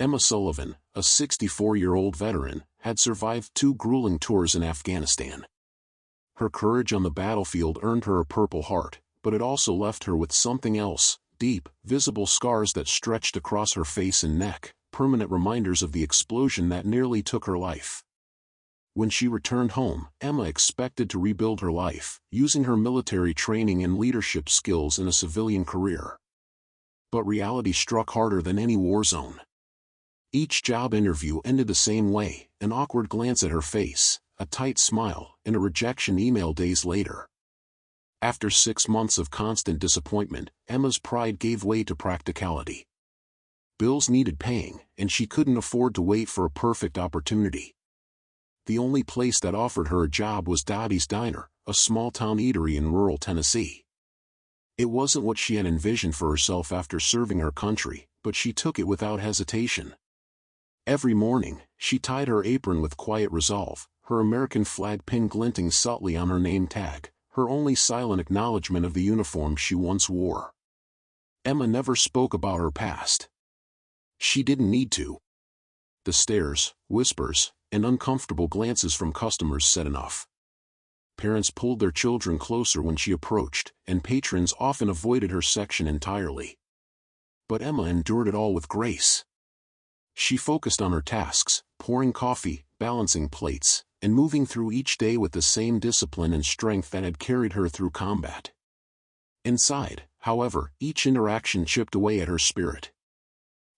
Emma Sullivan, a 64-year-old veteran, had survived 2 grueling tours in Afghanistan. Her courage on the battlefield earned her a Purple Heart, but it also left her with something else: deep, visible scars that stretched across her face and neck, permanent reminders of the explosion that nearly took her life. When she returned home, Emma expected to rebuild her life, using her military training and leadership skills in a civilian career. But reality struck harder than any war zone. Each job interview ended the same way: an awkward glance at her face, a tight smile, and a rejection email days later. After 6 months of constant disappointment, Emma's pride gave way to practicality. Bills needed paying, and she couldn't afford to wait for a perfect opportunity. The only place that offered her a job was Dottie's Diner, a small-town eatery in rural Tennessee. It wasn't what she had envisioned for herself after serving her country, but she took it without hesitation. Every morning, she tied her apron with quiet resolve, her American flag pin glinting subtly on her name tag, her only silent acknowledgement of the uniform she once wore. Emma never spoke about her past. She didn't need to. The stares, whispers, and uncomfortable glances from customers said enough. Parents pulled their children closer when she approached, and patrons often avoided her section entirely. But Emma endured it all with grace. She focused on her tasks, pouring coffee, balancing plates, and moving through each day with the same discipline and strength that had carried her through combat. Inside, however, each interaction chipped away at her spirit.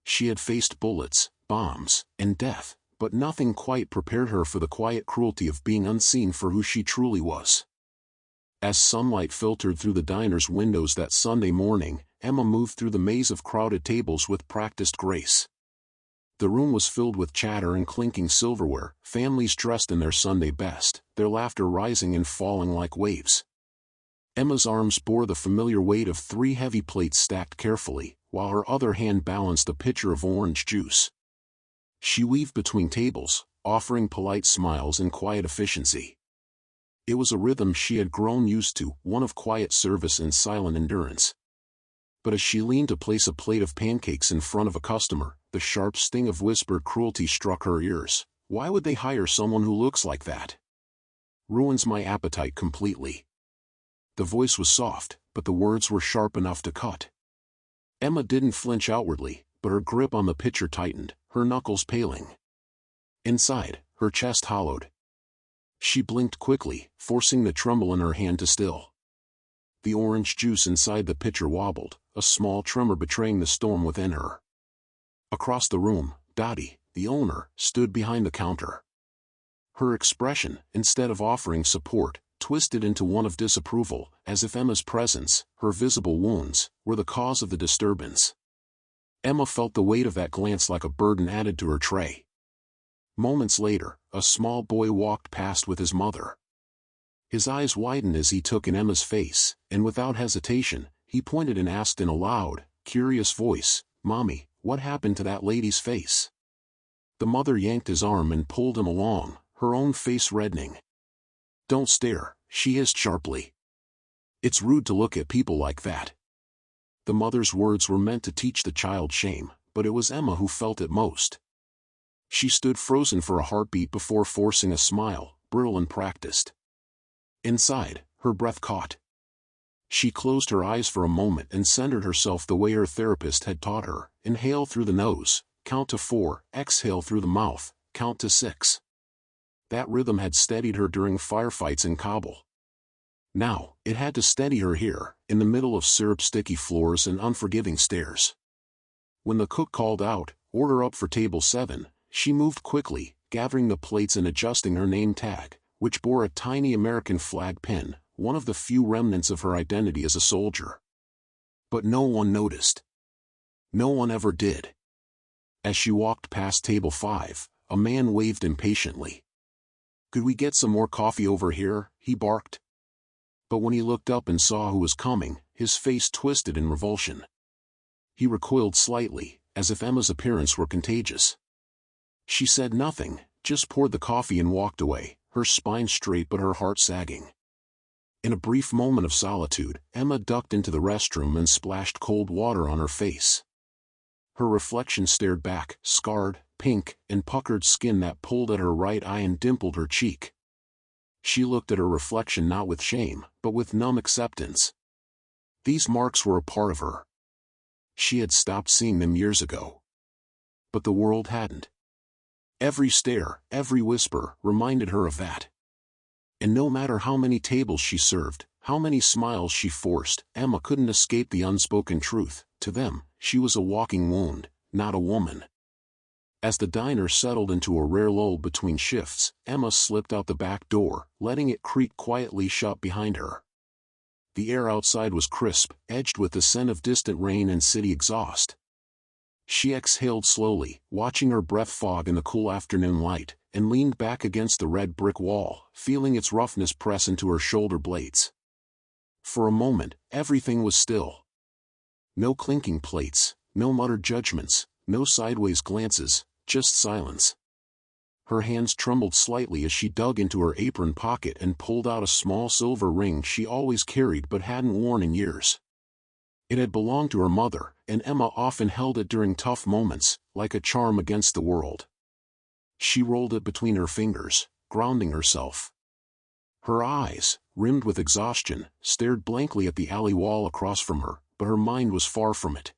She had faced bullets, bombs, and death, but nothing quite prepared her for the quiet cruelty of being unseen for who she truly was. As sunlight filtered through the diner's windows that Sunday morning, Emma moved through the maze of crowded tables with practiced grace. The room was filled with chatter and clinking silverware, families dressed in their Sunday best, their laughter rising and falling like waves. Emma's arms bore the familiar weight of 3 heavy plates stacked carefully, while her other hand balanced a pitcher of orange juice. She weaved between tables, offering polite smiles and quiet efficiency. It was a rhythm she had grown used to, one of quiet service and silent endurance. But as she leaned to place a plate of pancakes in front of a customer, the sharp sting of whispered cruelty struck her ears. Why would they hire someone who looks like that? Ruins my appetite completely. The voice was soft, but the words were sharp enough to cut. Emma didn't flinch outwardly, but her grip on the pitcher tightened, her knuckles paling. Inside, her chest hollowed. She blinked quickly, forcing the tremble in her hand to still. The orange juice inside the pitcher wobbled, a small tremor betraying the storm within her. Across the room, Dottie, the owner, stood behind the counter. Her expression, instead of offering support, twisted into one of disapproval, as if Emma's presence, her visible wounds, were the cause of the disturbance. Emma felt the weight of that glance like a burden added to her tray. Moments later, a small boy walked past with his mother. His eyes widened as he took in Emma's face, and without hesitation, he pointed and asked in a loud, curious voice, "Mommy, what happened to that lady's face?" The mother yanked his arm and pulled him along, her own face reddening. "Don't stare," she hissed sharply. "It's rude to look at people like that." The mother's words were meant to teach the child shame, but it was Emma who felt it most. She stood frozen for a heartbeat before forcing a smile, brittle and practiced. Inside, her breath caught. She closed her eyes for a moment and centered herself the way her therapist had taught her: inhale through the nose, count to 4, exhale through the mouth, count to 6. That rhythm had steadied her during firefights in Kabul. Now, it had to steady her here, in the middle of syrup-sticky floors and unforgiving stares. When the cook called out, "Order up for table 7, she moved quickly, gathering the plates and adjusting her name tag, which bore a tiny American flag pin, one of the few remnants of her identity as a soldier. But no one noticed. No one ever did. As she walked past table 5, a man waved impatiently. "Could we get some more coffee over here?" he barked. But when he looked up and saw who was coming, his face twisted in revulsion. He recoiled slightly, as if Emma's appearance were contagious. She said nothing, just poured the coffee and walked away, her spine straight but her heart sagging. In a brief moment of solitude, Emma ducked into the restroom and splashed cold water on her face. Her reflection stared back, scarred, pink, and puckered skin that pulled at her right eye and dimpled her cheek. She looked at her reflection not with shame, but with numb acceptance. These marks were a part of her. She had stopped seeing them years ago. But the world hadn't. Every stare, every whisper, reminded her of that. And no matter how many tables she served, how many smiles she forced, Emma couldn't escape the unspoken truth. To them, she was a walking wound, not a woman. As the diner settled into a rare lull between shifts, Emma slipped out the back door, letting it creak quietly shut behind her. The air outside was crisp, edged with the scent of distant rain and city exhaust. She exhaled slowly, watching her breath fog in the cool afternoon light, and leaned back against the red brick wall, feeling its roughness press into her shoulder blades. For a moment, everything was still. No clinking plates, no muttered judgments, no sideways glances, just silence. Her hands trembled slightly as she dug into her apron pocket and pulled out a small silver ring she always carried but hadn't worn in years. It had belonged to her mother, and Emma often held it during tough moments, like a charm against the world. She rolled it between her fingers, grounding herself. Her eyes, rimmed with exhaustion, stared blankly at the alley wall across from her, but her mind was far from it.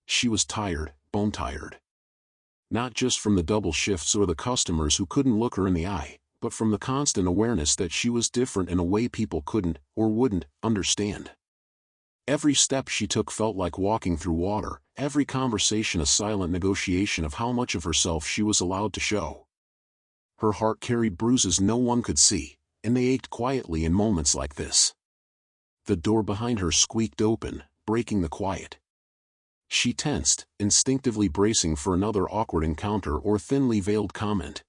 She was tired, bone-tired. Not just from the double shifts or the customers who couldn't look her in the eye, but from the constant awareness that she was different in a way people couldn't, or wouldn't, understand. Every step she took felt like walking through water, every conversation a silent negotiation of how much of herself she was allowed to show. Her heart carried bruises no one could see, and they ached quietly in moments like this. The door behind her squeaked open, breaking the quiet. She tensed, instinctively bracing for another awkward encounter or thinly veiled comment.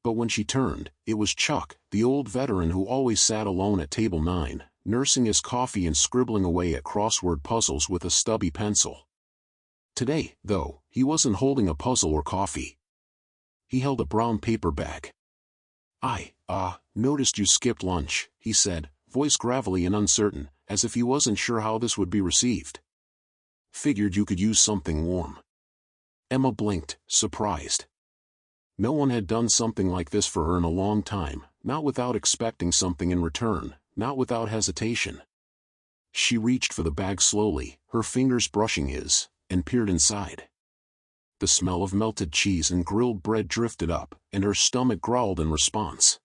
But when she turned, it was Chuck, the old veteran who always sat alone at table 9, nursing his coffee and scribbling away at crossword puzzles with a stubby pencil. Today, though, he wasn't holding a puzzle or coffee. He held a brown paper bag. "I noticed you skipped lunch," he said, voice gravelly and uncertain, as if he wasn't sure how this would be received. "Figured you could use something warm." Emma blinked, surprised. No one had done something like this for her in a long time, not without expecting something in return, not without hesitation. She reached for the bag slowly, her fingers brushing his, and peered inside. The smell of melted cheese and grilled bread drifted up, and her stomach growled in response.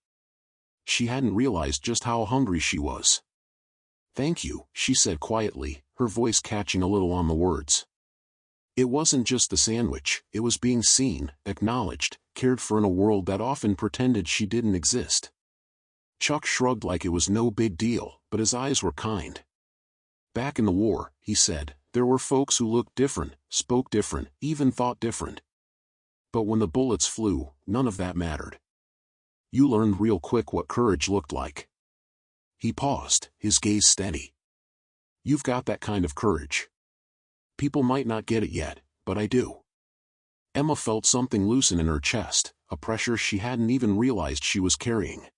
She hadn't realized just how hungry she was. "Thank you," she said quietly, her voice catching a little on the words. It wasn't just the sandwich, it was being seen, acknowledged, cared for in a world that often pretended she didn't exist. Chuck shrugged like it was no big deal, but his eyes were kind. "Back in the war," he said, "there were folks who looked different, spoke different, even thought different. But when the bullets flew, none of that mattered. You learned real quick what courage looked like." He paused, his gaze steady. "You've got that kind of courage. People might not get it yet, but I do." Emma felt something loosen in her chest, a pressure she hadn't even realized she was carrying.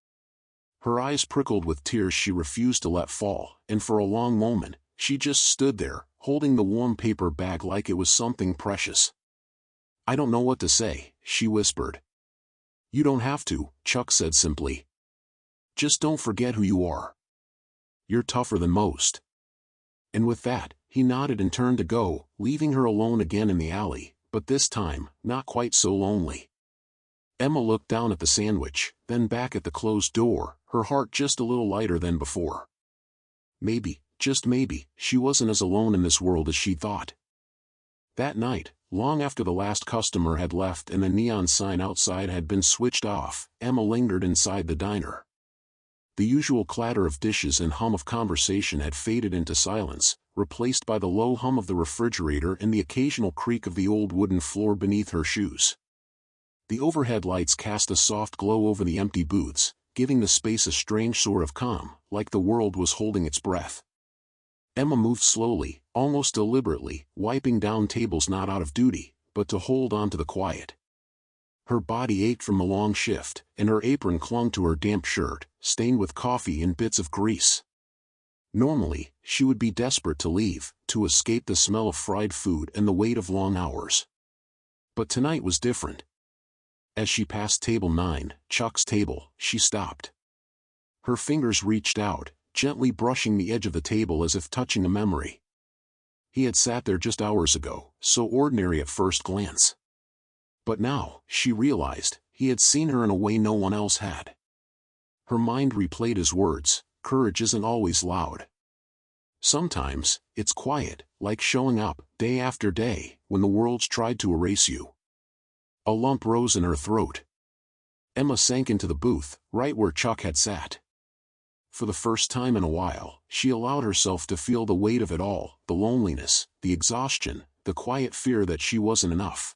Her eyes prickled with tears she refused to let fall, and for a long moment, she just stood there, holding the warm paper bag like it was something precious. "I don't know what to say," she whispered. "You don't have to," Chuck said simply. "Just don't forget who you are. You're tougher than most." And with that, he nodded and turned to go, leaving her alone again in the alley, but this time, not quite so lonely. Emma looked down at the sandwich, then back at the closed door, her heart just a little lighter than before. Maybe, just maybe, she wasn't as alone in this world as she thought. That night, long after the last customer had left and the neon sign outside had been switched off, Emma lingered inside the diner. The usual clatter of dishes and hum of conversation had faded into silence, replaced by the low hum of the refrigerator and the occasional creak of the old wooden floor beneath her shoes. The overhead lights cast a soft glow over the empty booths, giving the space a strange sort of calm, like the world was holding its breath. Emma moved slowly, almost deliberately, wiping down tables not out of duty, but to hold on to the quiet. Her body ached from the long shift, and her apron clung to her damp shirt, stained with coffee and bits of grease. Normally, she would be desperate to leave, to escape the smell of fried food and the weight of long hours. But tonight was different. As she passed table 9, Chuck's table, she stopped. Her fingers reached out, gently brushing the edge of the table as if touching a memory. He had sat there just hours ago, so ordinary at first glance. But now, she realized, he had seen her in a way no one else had. Her mind replayed his words, "Courage isn't always loud. Sometimes, it's quiet, like showing up, day after day, when the world's tried to erase you." A lump rose in her throat. Emma sank into the booth, right where Chuck had sat. For the first time in a while, she allowed herself to feel the weight of it all, the loneliness, the exhaustion, the quiet fear that she wasn't enough.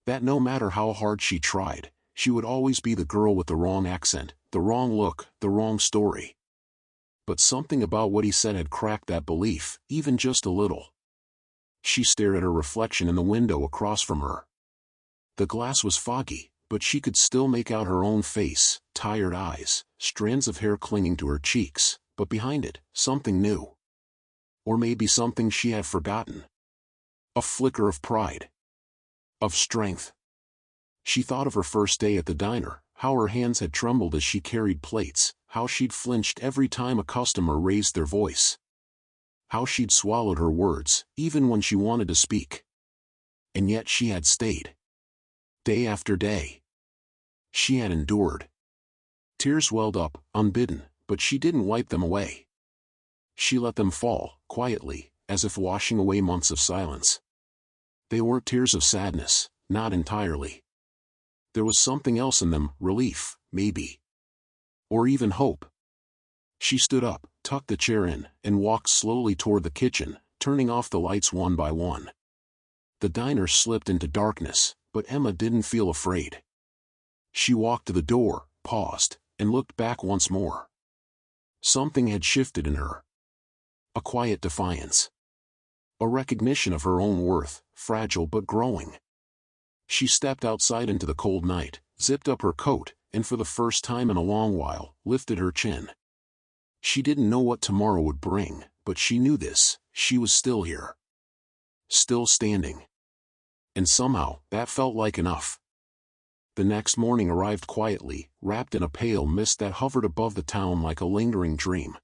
That no matter how hard she tried, she would always be the girl with the wrong accent, the wrong look, the wrong story. But something about what he said had cracked that belief, even just a little. She stared at her reflection in the window across from her. The glass was foggy, but she could still make out her own face, tired eyes, strands of hair clinging to her cheeks, but behind it, something new. Or maybe something she had forgotten. A flicker of pride. Of strength. She thought of her first day at the diner, how her hands had trembled as she carried plates, how she'd flinched every time a customer raised their voice. How she'd swallowed her words, even when she wanted to speak. And yet she had stayed. Day after day. She had endured. Tears welled up, unbidden, but she didn't wipe them away. She let them fall, quietly, as if washing away months of silence. They weren't tears of sadness, not entirely. There was something else in them, relief, maybe. Or even hope. She stood up, tucked the chair in, and walked slowly toward the kitchen, turning off the lights one by one. The diner slipped into darkness, but Emma didn't feel afraid. She walked to the door, paused, and looked back once more. Something had shifted in her. A quiet defiance. A recognition of her own worth, fragile but growing. She stepped outside into the cold night, zipped up her coat, and for the first time in a long while, lifted her chin. She didn't know what tomorrow would bring, but she knew this: she was still here. Still standing. And somehow, that felt like enough. The next morning arrived quietly, wrapped in a pale mist that hovered above the town like a lingering dream.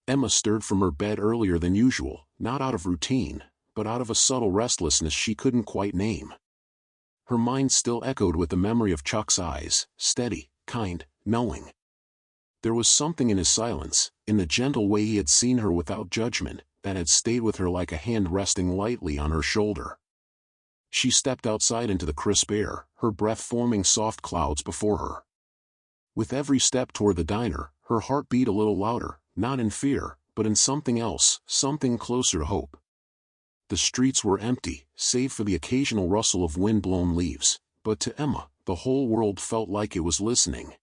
Emma stirred from her bed earlier than usual, not out of routine, but out of a subtle restlessness she couldn't quite name. Her mind still echoed with the memory of Chuck's eyes, steady, kind, knowing. There was something in his silence, in the gentle way he had seen her without judgment, that had stayed with her like a hand resting lightly on her shoulder. She stepped outside into the crisp air, her breath forming soft clouds before her. With every step toward the diner, her heart beat a little louder, not in fear, but in something else, something closer to hope. The streets were empty, save for the occasional rustle of wind-blown leaves, but to Emma, the whole world felt like it was listening.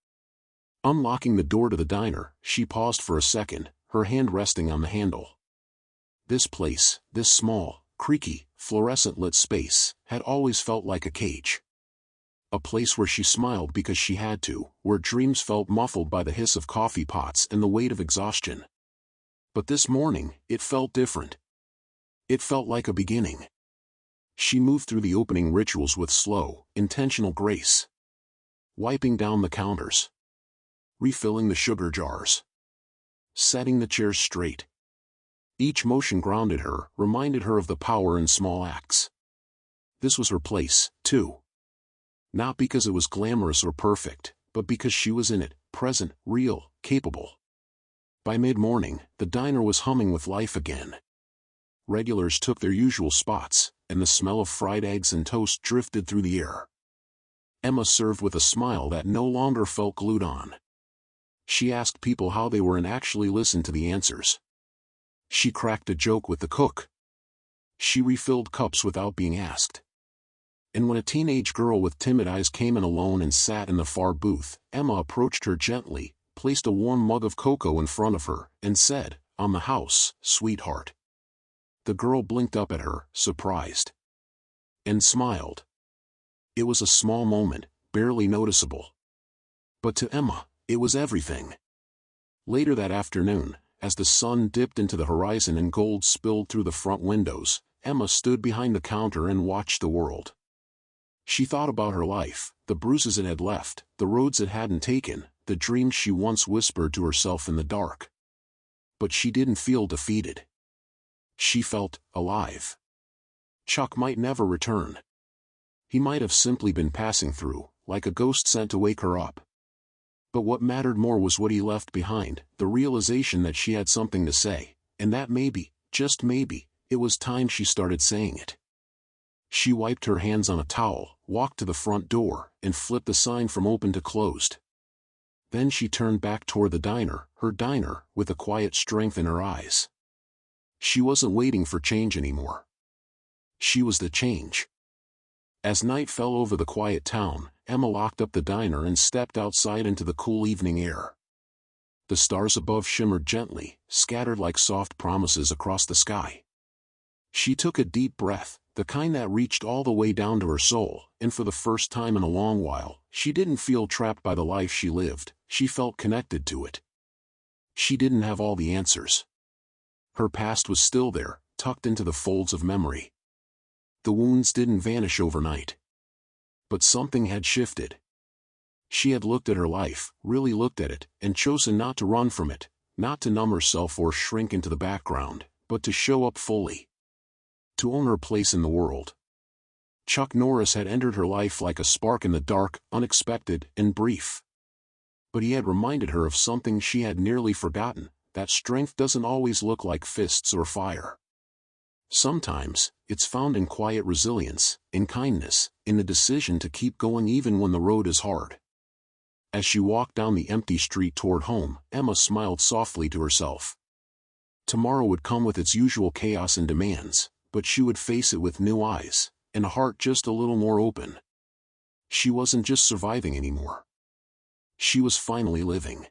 Unlocking the door to the diner, she paused for a second, her hand resting on the handle. This place, this small, creaky, fluorescent-lit space, had always felt like a cage. A place where she smiled because she had to, where dreams felt muffled by the hiss of coffee pots and the weight of exhaustion. But this morning, it felt different. It felt like a beginning. She moved through the opening rituals with slow, intentional grace. Wiping down the counters. Refilling the sugar jars. Setting the chairs straight. Each motion grounded her, reminded her of the power in small acts. This was her place, too. Not because it was glamorous or perfect, but because she was in it, present, real, capable. By mid-morning, the diner was humming with life again. Regulars took their usual spots, and the smell of fried eggs and toast drifted through the air. Emma served with a smile that no longer felt glued on. She asked people how they were and actually listened to the answers. She cracked a joke with the cook. She refilled cups without being asked. And when a teenage girl with timid eyes came in alone and sat in the far booth, Emma approached her gently, placed a warm mug of cocoa in front of her, and said, "On the house, sweetheart." The girl blinked up at her, surprised. And smiled. It was a small moment, barely noticeable. But to Emma, it was everything. Later that afternoon, As the sun dipped into the horizon and gold spilled through the front windows, Emma stood behind the counter and watched the world. She thought about her life, the bruises it had left, the roads it hadn't taken, the dreams she once whispered to herself in the dark. But she didn't feel defeated. She felt alive. Chuck might never return. He might have simply been passing through, like a ghost sent to wake her up. But what mattered more was what he left behind, the realization that she had something to say, and that maybe, just maybe, it was time she started saying it. She wiped her hands on a towel, walked to the front door, and flipped the sign from open to closed. Then she turned back toward the diner, her diner, with a quiet strength in her eyes. She wasn't waiting for change anymore. She was the change. As night fell over the quiet town, Emma locked up the diner and stepped outside into the cool evening air. The stars above shimmered gently, scattered like soft promises across the sky. She took a deep breath, the kind that reached all the way down to her soul, and for the first time in a long while, she didn't feel trapped by the life she lived, she felt connected to it. She didn't have all the answers. Her past was still there, tucked into the folds of memory. The wounds didn't vanish overnight. But something had shifted. She had looked at her life, really looked at it, and chosen not to run from it, not to numb herself or shrink into the background, but to show up fully. To own her place in the world. Chuck Norris had entered her life like a spark in the dark, unexpected, and brief. But he had reminded her of something she had nearly forgotten, that strength doesn't always look like fists or fire. Sometimes, it's found in quiet resilience, in kindness, in the decision to keep going even when the road is hard. As she walked down the empty street toward home, Emma smiled softly to herself. Tomorrow would come with its usual chaos and demands, but she would face it with new eyes, and a heart just a little more open. She wasn't just surviving anymore. She was finally living.